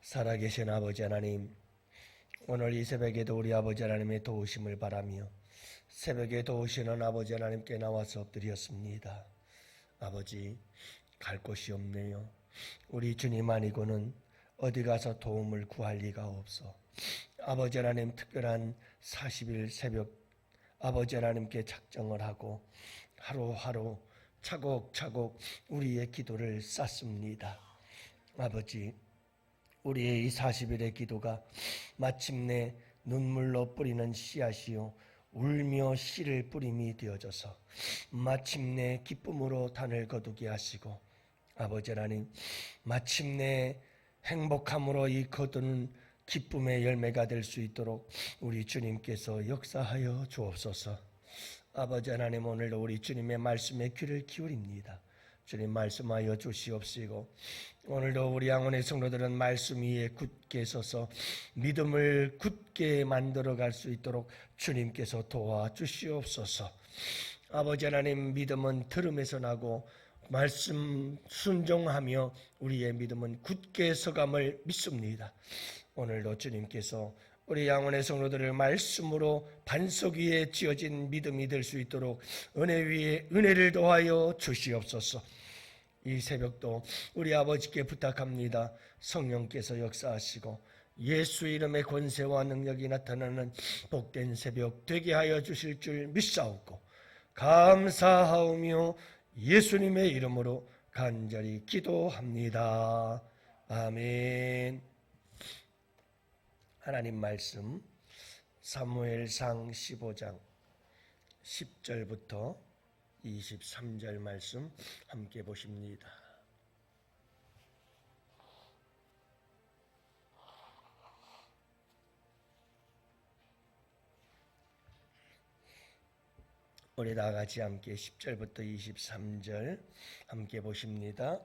살아계신 아버지 하나님, 오늘 이 새벽에도 우리 아버지 하나님의 도우심을 바라며 새벽에 도우시는 아버지 하나님께 나와서 엎드렸습니다. 아버지, 갈 곳이 없네요. 우리 주님 아니고는 어디 가서 도움을 구할 리가 없어. 아버지 하나님, 특별한 40일 새벽 아버지 하나님께 작정을 하고 하루하루 차곡차곡 우리의 기도를 쌓습니다. 아버지, 우리의 이 40일의 기도가 마침내 눈물로 뿌리는 씨앗이요 울며 씨를 뿌림이 되어져서 마침내 기쁨으로 단을 거두게 하시고, 아버지 하나님, 마침내 행복함으로 이 거두는 기쁨의 열매가 될 수 있도록 우리 주님께서 역사하여 주옵소서. 아버지 하나님, 오늘도 우리 주님의 말씀에 귀를 기울입니다. 주님 말씀하여 주시옵시고, 오늘도 우리 양원의 성도들은 말씀 위에 굳게 서서 믿음을 굳게 만들어갈 수 있도록 주님께서 도와주시옵소서. 아버지 하나님, 믿음은 들음에서 나고 말씀 순종하며 우리의 믿음은 굳게 서감을 믿습니다. 오늘도 주님께서 우리 양원의 성도들을 말씀으로 반석 위에 지어진 믿음이 될 수 있도록 은혜 위에 은혜를 더하여 주시옵소서. 이 새벽도 우리 아버지께 부탁합니다. 성령께서 역사하시고 예수 이름의 권세와 능력이 나타나는 복된 새벽 되게 하여 주실 줄 믿사옵고 감사하오며 예수님의 이름으로 간절히 기도합니다. 아멘. 하나님 말씀 사무엘상 15장 10절부터 23절 말씀 함께 보십니다. 우리 다 같이 함께 10절부터 23절 함께 보십니다.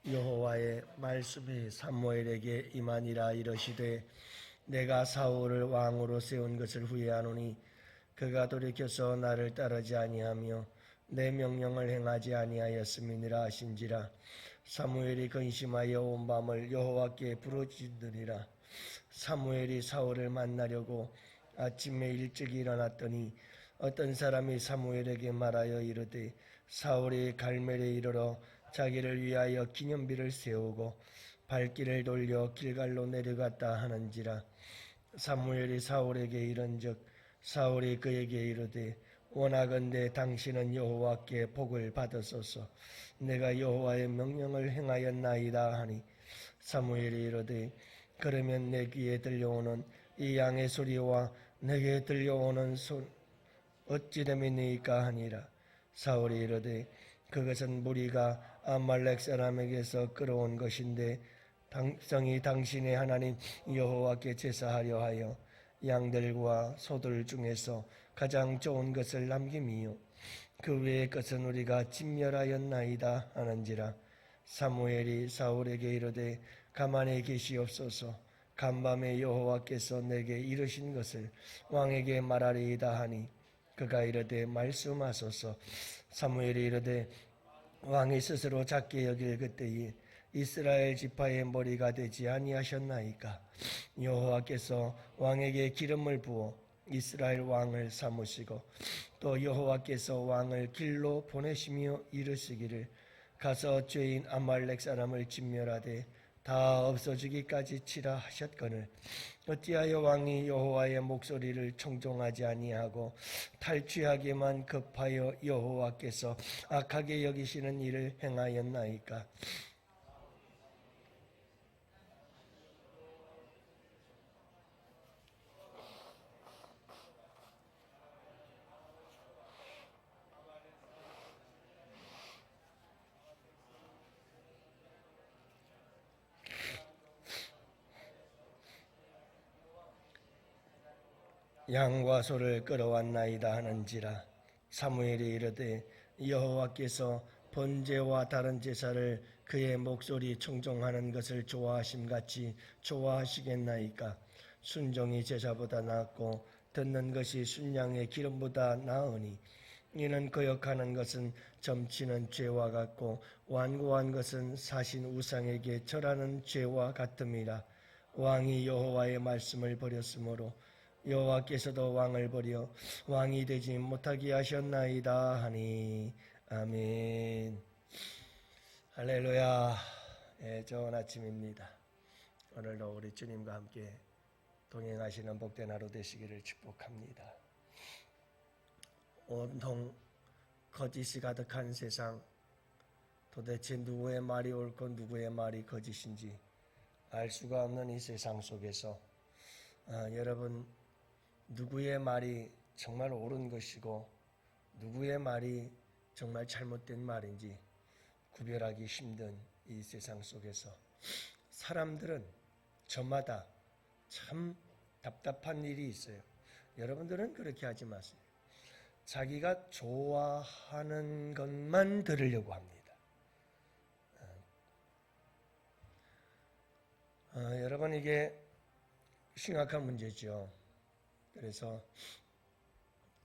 여호와의 말씀이 사무엘에게 임하니라. 이르시되 내가 사울을 왕으로 세운 것을 후회하노니 그가 돌이켜서 나를 따르지 아니하며 내 명령을 행하지 아니하였음이니라 하신지라. 사무엘이 근심하여 온 밤을 여호와께 부르짖으니라. 사무엘이 사울을 만나려고 아침에 일찍 일어났더니 어떤 사람이 사무엘에게 말하여 이르되 사울이 갈멜에 이르러 자기를 위하여 기념비를 세우고 발길을 돌려 길갈로 내려갔다 하는지라. 사무엘이 사울에게 이른즉 사울이 그에게 이르되 원하건대 당신은 여호와께 복을 받으소서. 내가 여호와의 명령을 행하였나이다 하니 사무엘이 이르되 그러면 내 귀에 들려오는 이 양의 소리와 내게 들려오는 어찌 됨이니까 하니라. 사울이 이르되 그것은 무리가 아말렉 사람에게서 끌어온 것인데 당성이 당신의 하나님 여호와께 제사하려 하여 양들과 소들 중에서 가장 좋은 것을 남김이요 그 외의 것은 우리가 진멸하였나이다 하는지라. 사무엘이 사울에게 이르되 가만히 계시옵소서. 간밤에 여호와께서 내게 이르신 것을 왕에게 말하리이다 하니 그가 이르되 말씀하소서. 사무엘이 이르되 왕이 스스로 작게 여길 그때에 이스라엘 지파의 머리가 되지 아니하셨나이까. 여호와께서 왕에게 기름을 부어 이스라엘 왕을 삼으시고 또 여호와께서 왕을 길로 보내시며 이르시기를 가서 죄인 아말렉 사람을 진멸하되 다 없어지기까지 치라 하셨거늘 어찌하여 왕이 여호와의 목소리를 청종하지 아니하고 탈취하기만 급하여 여호와께서 악하게 여기시는 일을 행하였나이까. 양과 소를 끌어왔나이다 하는지라. 사무엘이 이르되 여호와께서 번제와 다른 제사를 그의 목소리 청종하는 것을 좋아하심같이 좋아하시겠나이까. 순종이 제사보다 낫고 듣는 것이 순양의 기름보다 나으니 이는 거역하는 것은 점치는 죄와 같고 완고한 것은 사신 우상에게 절하는 죄와 같음이라. 왕이 여호와의 말씀을 버렸으므로 여호와께서도 왕을 버려 왕이 되지 못하게 하셨나이다 하니. 아멘. 할렐루야. 좋은 아침입니다. 오늘도 우리 주님과 함께 동행하시는 복된 하루 되시기를 축복합니다. 온통 거짓이 가득한 세상, 도대체 누구의 말이 옳고 누구의 말이 거짓인지 알 수가 없는 이 세상 속에서 여러분, 누구의 말이 정말 옳은 것이고 누구의 말이 정말 잘못된 말인지 구별하기 힘든 이 세상 속에서 사람들은 저마다 참 답답한 일이 있어요. 여러분들은 그렇게 하지 마세요. 자기가 좋아하는 것만 들으려고 합니다. 여러분, 이게 심각한 문제죠. 그래서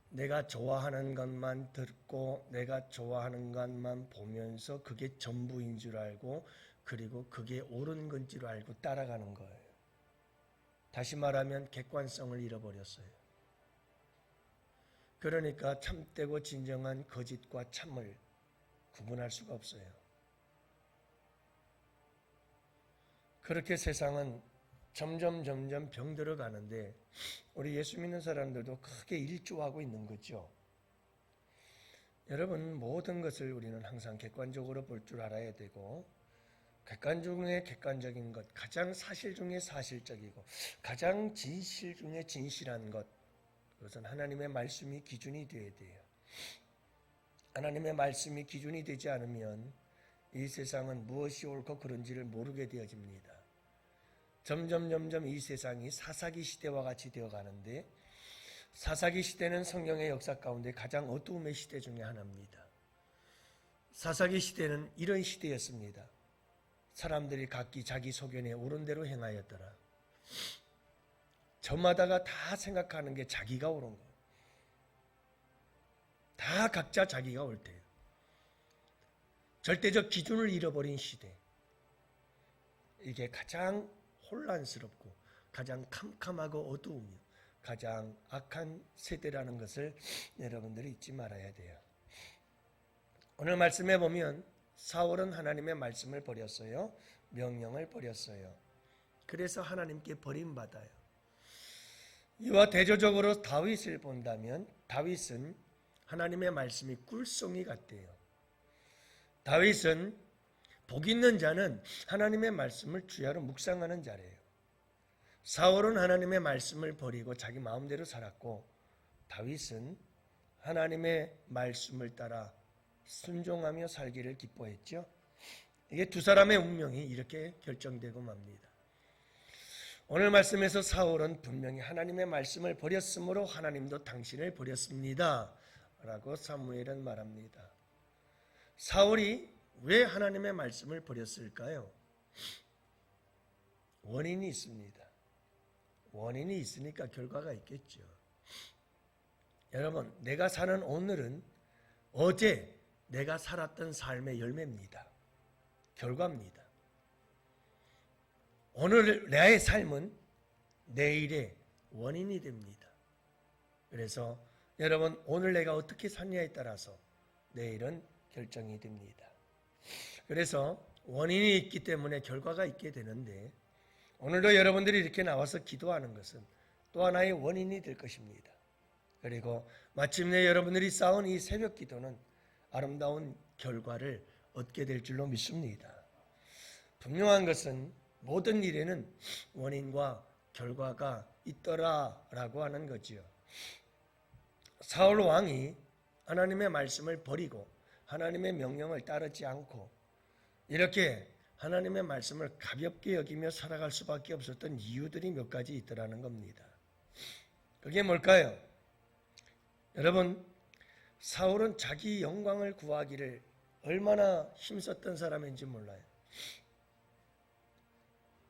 내가 좋아하는 것만 듣고 내가 좋아하는 것만 보면서 그게 전부인 줄 알고, 그리고 그게 옳은 건 줄 알고 따라가는 거예요. 다시 말하면 객관성을 잃어버렸어요. 그러니까 참되고 진정한 거짓과 참을 구분할 수가 없어요. 그렇게 세상은 점점 병들어 가는데 우리 예수 믿는 사람들도 크게 일조하고 있는 거죠. 여러분, 모든 것을 우리는 항상 객관적으로 볼 줄 알아야 되고, 객관 중에 객관적인 것, 가장 사실 중에 사실적이고 가장 진실 중에 진실한 것, 그것은 하나님의 말씀이 기준이 되어야 돼요. 하나님의 말씀이 기준이 되지 않으면 이 세상은 무엇이 옳고 그른지를 모르게 되어집니다. 점점 이 세상이 사사기 시대와 같이 되어가는데, 사사기 시대는 성경의 역사 가운데 가장 어두움의 시대 중에 하나입니다. 사사기 시대는 이런 시대였습니다. 사람들이 각기 자기 소견에 옳은 대로 행하였더라. 저마다가 다 생각하는 게 자기가 옳은 거예요. 다 각자 자기가 옳대요. 절대적 기준을 잃어버린 시대. 이게 가장 혼란스럽고 가장 캄캄하고 어두우며 가장 악한 세대라는 것을 여러분들이 잊지 말아야 돼요. 오늘 말씀에 보면 사울은 하나님의 말씀을 버렸어요. 명령을 버렸어요. 그래서 하나님께 버림받아요. 이와 대조적으로 다윗을 본다면 다윗은 하나님의 말씀이 꿀송이 같대요. 다윗은 복 있는 자는 하나님의 말씀을 주야로 묵상하는 자래요. 사울은 하나님의 말씀을 버리고 자기 마음대로 살았고, 다윗은 하나님의 말씀을 따라 순종하며 살기를 기뻐했죠. 이게 두 사람의 운명이 이렇게 결정되고 맙니다. 오늘 말씀에서 사울은 분명히 하나님의 말씀을 버렸으므로 하나님도 당신을 버렸습니다 라고 사무엘은 말합니다. 사울이 왜 하나님의 말씀을 버렸을까요? 원인이 있습니다. 원인이 있으니까 결과가 있겠죠. 여러분, 내가 사는 오늘은 어제 내가 살았던 삶의 열매입니다. 결과입니다. 오늘 나의 삶은 내일의 원인이 됩니다. 그래서 여러분, 오늘 내가 어떻게 사느냐에 따라서 내일은 결정이 됩니다. 그래서 원인이 있기 때문에 결과가 있게 되는데, 오늘도 여러분들이 이렇게 나와서 기도하는 것은 또 하나의 원인이 될 것입니다. 그리고 마침내 여러분들이 쌓은 이 새벽 기도는 아름다운 결과를 얻게 될 줄로 믿습니다. 분명한 것은 모든 일에는 원인과 결과가 있더라라고 하는 거지요. 사울 왕이 하나님의 말씀을 버리고 하나님의 명령을 따르지 않고 이렇게 하나님의 말씀을 가볍게 여기며 살아갈 수밖에 없었던 이유들이 몇 가지 있더라는 겁니다. 그게 뭘까요? 여러분, 사울은 자기 영광을 구하기를 얼마나 힘썼던 사람인지 몰라요.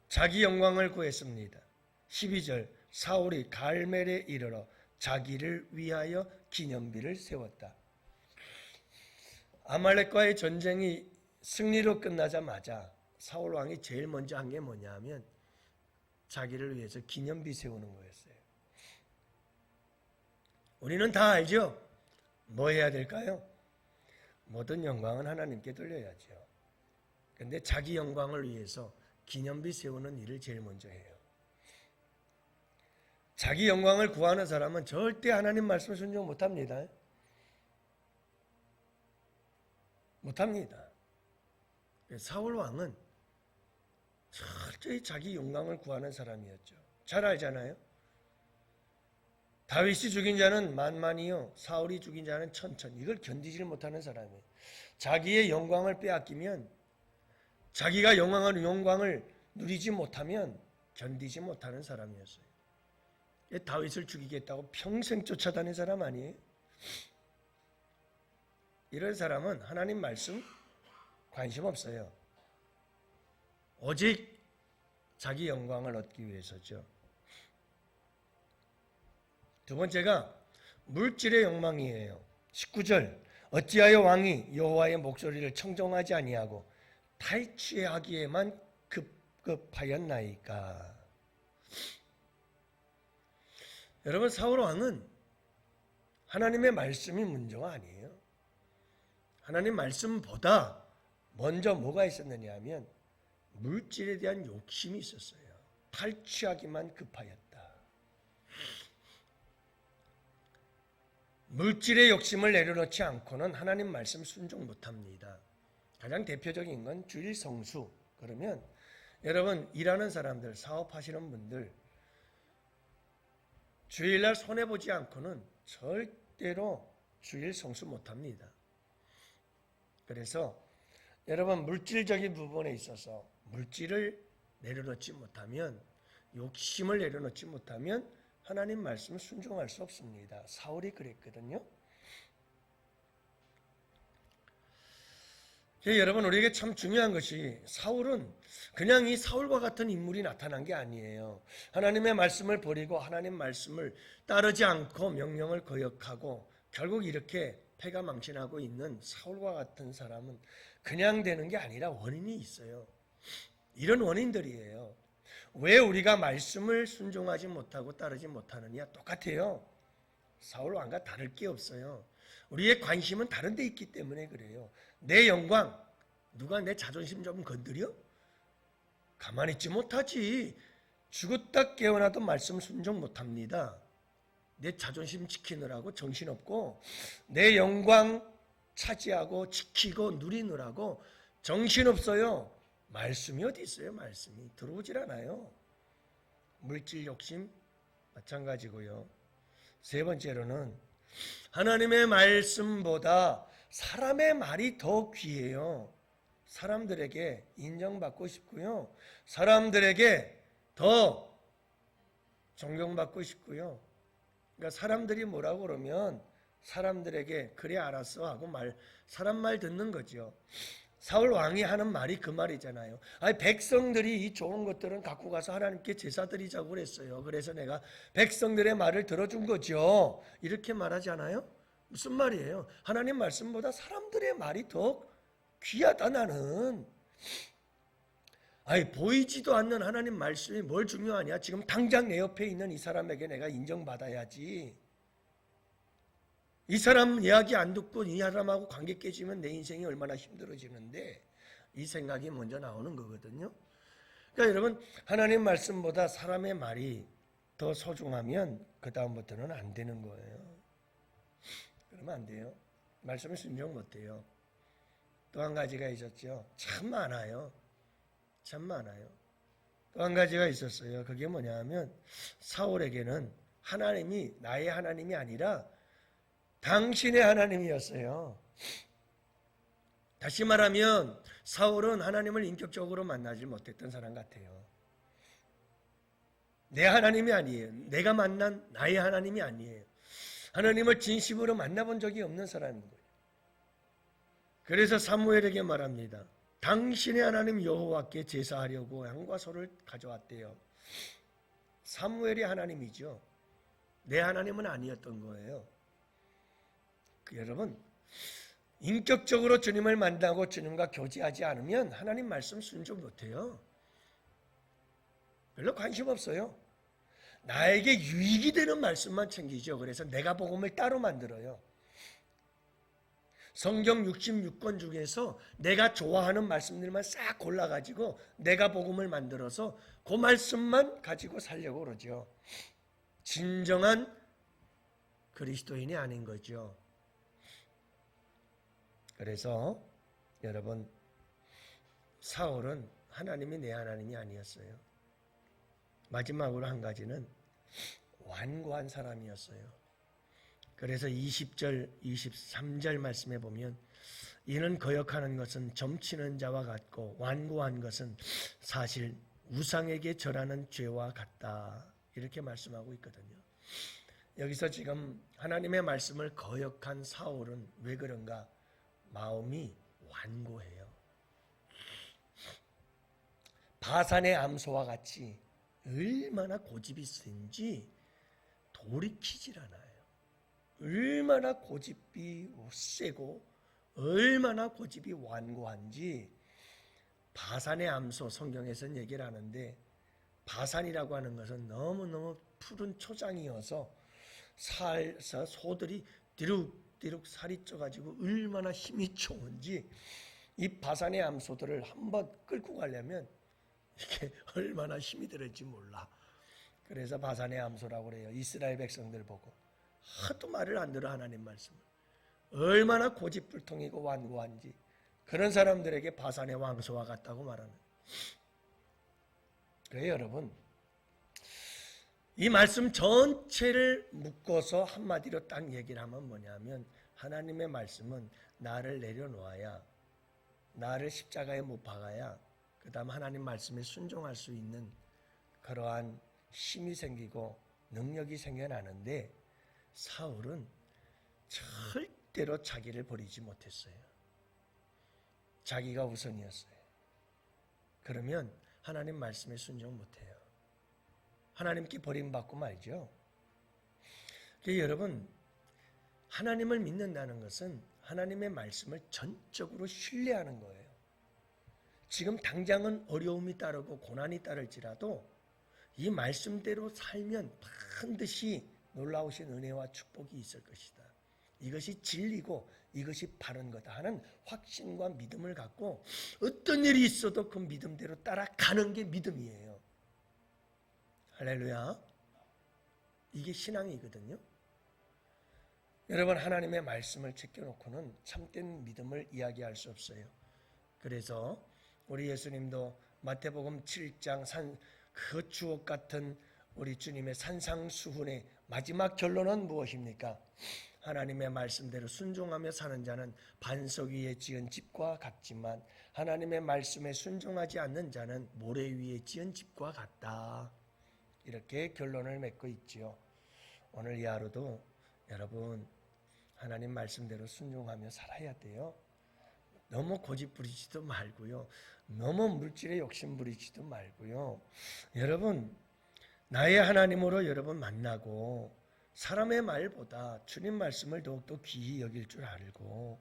자기 영광을 구했습니다. 12절, 사울이 갈멜에 이르러 자기를 위하여 기념비를 세웠다. 아말렉과의 전쟁이 승리로 끝나자마자 사울 왕이 제일 먼저 한 게 뭐냐 하면 자기를 위해서 기념비 세우는 거였어요. 우리는 다 알죠? 뭐 해야 될까요? 모든 영광은 하나님께 돌려야죠. 근데 자기 영광을 위해서 기념비 세우는 일을 제일 먼저 해요. 자기 영광을 구하는 사람은 절대 하나님 말씀 순종 못합니다. 못합니다. 사울 왕은 철저히 자기 영광을 구하는 사람이었죠. 잘 알잖아요. 다윗이 죽인 자는 만만이요 사울이 죽인 자는 천천. 이걸 견디질 못하는 사람이에요. 자기의 영광을 빼앗기면, 자기가 영광을 누리지 못하면 견디지 못하는 사람이었어요. 다윗을 죽이겠다고 평생 쫓아다닌 사람 아니에요? 이런 사람은 하나님 말씀 관심 없어요. 오직 자기 영광을 얻기 위해서죠. 두 번째가 물질의 욕망이에요. 19절 어찌하여 왕이 여호와의 목소리를 청종하지 아니하고 탈취하기에만 급급하였나이까. 여러분, 사울 왕은 하나님의 말씀이 문제가 아니에요. 하나님 말씀보다 먼저 뭐가 있었느냐 하면 물질에 대한 욕심이 있었어요. 탈취하기만 급하였다. 물질의 욕심을 내려놓지 않고는 하나님 말씀 순종 못합니다. 가장 대표적인 건 주일 성수. 그러면 여러분, 일하는 사람들, 사업하시는 분들 주일날 손해보지 않고는 절대로 주일 성수 못합니다. 그래서 여러분, 물질적인 부분에 있어서 물질을 내려놓지 못하면, 욕심을 내려놓지 못하면 하나님 말씀을 순종할 수 없습니다. 사울이 그랬거든요. 여러분, 우리에게 참 중요한 것이 사울은 그냥 이 사울과 같은 인물이 나타난 게 아니에요. 하나님의 말씀을 버리고 하나님 말씀을 따르지 않고 명령을 거역하고 결국 이렇게 패가망신하고 있는 사울과 같은 사람은 그냥 되는 게 아니라 원인이 있어요. 이런 원인들이에요. 왜 우리가 말씀을 순종하지 못하고 따르지 못하느냐? 똑같아요. 사울 왕과 다를 게 없어요. 우리의 관심은 다른 데 있기 때문에 그래요. 내 영광, 누가 내 자존심 좀 건드려? 가만히 있지 못하지. 죽었다 깨어나도 말씀 순종 못합니다. 내 자존심 지키느라고 정신없고, 내 영광 차지하고 지키고 누리느라고 정신없어요. 말씀이 어디 있어요? 말씀이 들어오질 않아요. 물질 욕심 마찬가지고요. 세 번째로는 하나님의 말씀보다 사람의 말이 더 귀해요. 사람들에게 인정받고 싶고요. 사람들에게 더 존경받고 싶고요. 그러니까 사람들이 뭐라고 그러면 사람들에게 그래 알았어 하고 사람 말 듣는 거죠. 사울 왕이 하는 말이 그 말이잖아요. 아니, 백성들이 이 좋은 것들은 갖고 가서 하나님께 제사 드리자고 그랬어요. 그래서 내가 백성들의 말을 들어준 거죠. 이렇게 말하지 않아요? 무슨 말이에요? 하나님 말씀보다 사람들의 말이 더 귀하다 나는. 아니, 보이지도 않는 하나님 말씀이 뭘 중요하냐? 지금 당장 내 옆에 있는 이 사람에게 내가 인정받아야지. 이 사람 이야기 안 듣고 이 사람하고 관계 깨지면 내 인생이 얼마나 힘들어지는데, 이 생각이 먼저 나오는 거거든요. 그러니까 여러분, 하나님 말씀보다 사람의 말이 더 소중하면 그 다음부터는 안 되는 거예요. 그러면 안 돼요. 말씀을 순종 못해요. 또 한 가지가 있었죠. 참 많아요. 참 많아요. 또 한 가지가 있었어요. 그게 뭐냐 하면 사울에게는 하나님이 나의 하나님이 아니라 당신의 하나님이었어요. 다시 말하면 사울은 하나님을 인격적으로 만나지 못했던 사람 같아요. 내 하나님이 아니에요. 내가 만난 나의 하나님이 아니에요. 하나님을 진심으로 만나본 적이 없는 사람인 거예요. 그래서 사무엘에게 말합니다. 당신의 하나님 여호와께 제사하려고 양과 소를 가져왔대요. 사무엘이 하나님이죠. 내 하나님은 아니었던 거예요. 여러분, 인격적으로 주님을 만나고 주님과 교제하지 않으면 하나님 말씀 순종 못해요. 별로 관심 없어요. 나에게 유익이 되는 말씀만 챙기죠. 그래서 내가 복음을 따로 만들어요. 성경 66권 중에서 내가 좋아하는 말씀들만 싹 골라가지고 내가 복음을 만들어서 그 말씀만 가지고 살려고 그러죠. 진정한 그리스도인이 아닌 거죠. 그래서 여러분, 사울은 하나님이 내 하나님이 아니었어요. 마지막으로 한 가지는 완고한 사람이었어요. 그래서 20절, 23절 말씀에 보면 이는 거역하는 것은 점치는 자와 같고 완고한 것은 사실 우상에게 절하는 죄와 같다. 이렇게 말씀하고 있거든요. 여기서 지금 하나님의 말씀을 거역한 사울은 왜 그런가? 마음이 완고해요. 바산의 암소와 같이 얼마나 고집이 센지 돌이키질 않아요. 얼마나 고집이 세고 얼마나 고집이 완고한지 바산의 암소, 성경에서는 얘기를 하는데 바산이라고 하는 것은 너무너무 푸른 초장이어서 소들이 띠룩띠룩 살이 쪄가지고 얼마나 힘이 좋은지 이 바산의 암소들을 한번 끌고 가려면 이게 얼마나 힘이 들을지 몰라. 그래서 바산의 암소라고 그래요. 이스라엘 백성들 보고 하도 말을 안 들어 하나님 말씀을. 얼마나 고집불통이고 완고한지 그런 사람들에게 바산의 왕소와 같다고 말하는. 그래요 여러분, 이 말씀 전체를 묶어서 한마디로 딱 얘기를 하면 뭐냐면 하나님의 말씀은 나를 내려놓아야, 나를 십자가에 못 박아야 그 다음 하나님 말씀에 순종할 수 있는 그러한 힘이 생기고 능력이 생겨나는데 사울은 절대로 자기를 버리지 못했어요. 자기가 우선이었어요. 그러면 하나님 말씀에 순종 못해요. 하나님께 버림받고 말죠. 여러분, 하나님을 믿는다는 것은 하나님의 말씀을 전적으로 신뢰하는 거예요. 지금 당장은 어려움이 따르고 고난이 따를지라도 이 말씀대로 살면 반드시 놀라우신 은혜와 축복이 있을 것이다. 이것이 진리고 이것이 바른 거다 하는 확신과 믿음을 갖고 어떤 일이 있어도 그 믿음대로 따라가는 게 믿음이에요. 할렐루야. 이게 신앙이거든요. 여러분, 하나님의 말씀을 제껴놓고는 참된 믿음을 이야기할 수 없어요. 그래서 우리 예수님도 마태복음 7장 그 주옥 같은 우리 주님의 산상수훈의 마지막 결론은 무엇입니까? 하나님의 말씀대로 순종하며 사는 자는 반석 위에 지은 집과 같지만 하나님의 말씀에 순종하지 않는 자는 모래 위에 지은 집과 같다. 이렇게 결론을 맺고 있지요. 오늘 이 하루도 여러분 하나님 말씀대로 순종하며 살아야 돼요. 너무 고집 부리지도 말고요. 너무 물질에 욕심 부리지도 말고요. 여러분, 나의 하나님으로 여러분 만나고 사람의 말보다 주님 말씀을 더욱더 귀히 여길 줄 알고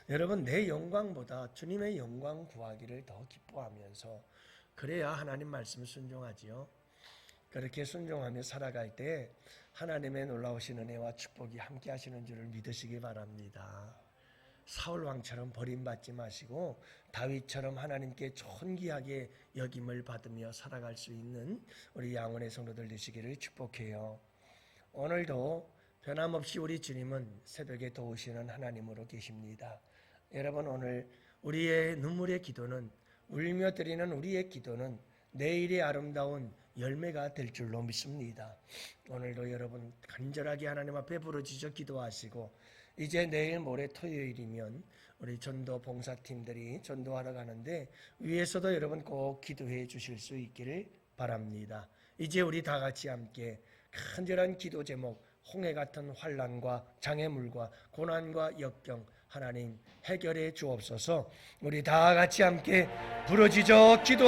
여러분 내 영광보다 주님의 영광 구하기를 더 기뻐하면서 그래야 하나님 말씀을 순종하지요. 그렇게 순종하며 살아갈 때 하나님의 놀라우신 은혜와 축복이 함께 하시는 줄을 믿으시기 바랍니다. 사울 왕처럼 버림받지 마시고 다윗처럼 하나님께 존귀하게 여김을 받으며 살아갈 수 있는 우리 양원의 성도들 되시기를 축복해요. 오늘도 변함없이 우리 주님은 새벽에 도우시는 하나님으로 계십니다. 여러분, 오늘 우리의 눈물의 기도는, 울며 드리는 우리의 기도는 내일의 아름다운 열매가 될 줄로 믿습니다. 오늘도 여러분 간절하게 하나님 앞에 부르짖어 기도하시고 이제 내일 모레 토요일이면 우리 전도 봉사팀들이 전도하러 가는데 위에서도 여러분 꼭 기도해 주실 수 있기를 바랍니다. 이제 우리 다 같이 함께 간절한 기도 제목, 홍해 같은 환난과 장애물과 고난과 역경 하나님 해결해 주옵소서. 우리 다 같이 함께 부르짖어 기도